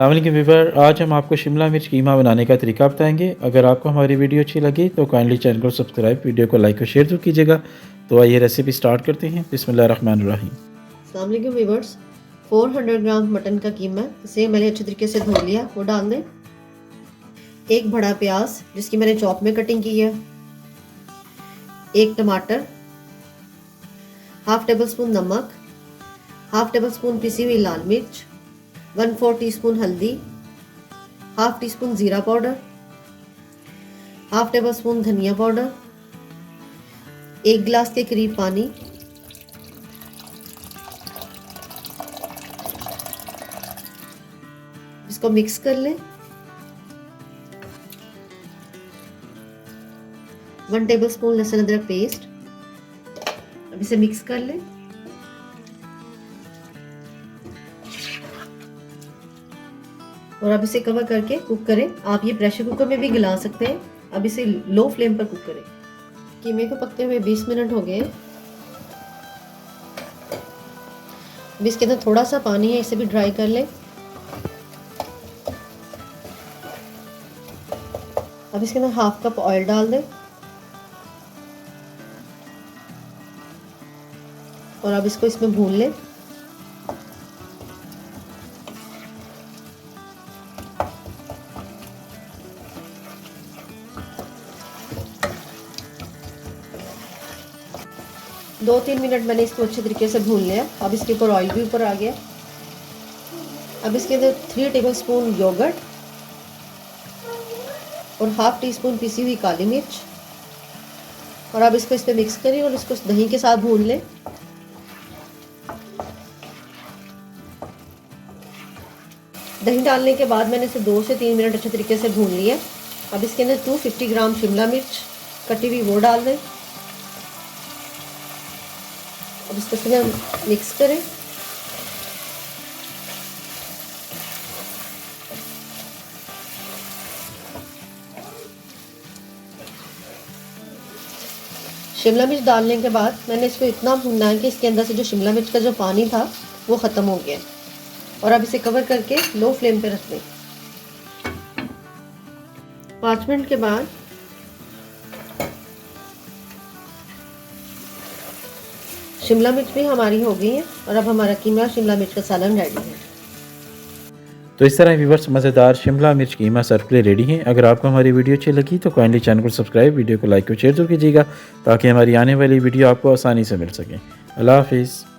अस्सलामुअलैकुम व्यूअर, आज हम आपको शिमला मिर्च कीमा बनाने का तरीका बताएंगे। अगर आपको हमारी वीडियो अच्छी लगी तो काइंडली चैनल को सब्सक्राइब, वीडियो को लाइक और शेयर जरूर कीजिएगा। तो आइए रेसिपी स्टार्ट करते हैं। बिस्मिल्लाहिर्रहमानिर्रहीम। अस्सलाम वालेकुम व्यूअर्स, 400 ग्राम मटन का कीमा, इसे मैंने अच्छे तरीके से धो लिया, वो डाल दें। एक बड़ा प्याज जिसकी मैंने चॉप में कटिंग की है, एक टमाटर, हाफ टेबल स्पून नमक, हाफ टेबल स्पून पिसी हुई लाल मिर्च, 1/4 टीस्पून हल्दी, हाफ टी स्पून जीरा पाउडर, हाफ टेबल स्पून धनिया पाउडर, 1 गिलास के करीब पानी, इसको मिक्स कर लें। 1 टेबल स्पून लहसुन अदरक पेस्ट, अब इसे मिक्स कर लें। और अब इसे कवर करके कुक करें। आप ये प्रेशर कुकर में भी गला सकते हैं। अब इसे लो फ्लेम पर कुक करें। कीमे को पकते हुए 20 मिनट हो गए। अब इसके अंदर थोड़ा सा पानी है, इसे भी ड्राई कर लें। अब इसके अंदर हाफ कप ऑयल डाल दें और अब इसको इसमें भून लें। दो 3 मिनट मैंने इसको अच्छे तरीके से भून लिया। अब इसके ऊपर ऑयल भी ऊपर आ गया। अब इसके अंदर 3 टेबल स्पून योगर्ट और हाफ टी स्पून पिसी हुई काली मिर्च, और अब इसको इस पे मिक्स करें और इसको दही के साथ भून लें। दही डालने के बाद मैंने इसे 2 से 3 मिनट अच्छे तरीके से भून लिया। अब इसके अंदर 250 ग्राम शिमला मिर्च कटी हुई वो डाल दें। अब इसको मिक्स करें। शिमला मिर्च डालने के बाद मैंने इसको इतना भूनना है कि इसके अंदर से जो शिमला मिर्च का जो पानी था वो ख़त्म हो गया। और अब इसे कवर करके लो फ्लेम पे रख दें। 5 मिनट के बाद शिमला मिर्च भी हमारी हो गई है और अब हमारा कीमा शिमला मिर्च का सालन रेडी है। तो इस तरह व्यूअर्स मज़ेदार शिमला मिर्च कीमा सर्व के लिए रेडी हैं। अगर आपको हमारी वीडियो अच्छी लगी तो काइंडली चैनल को सब्सक्राइब, वीडियो को लाइक और शेयर जरूर कीजिएगा ताकि हमारी आने वाली वीडियो आपको आसानी से मिल सके। अल्लाह हाफिज़।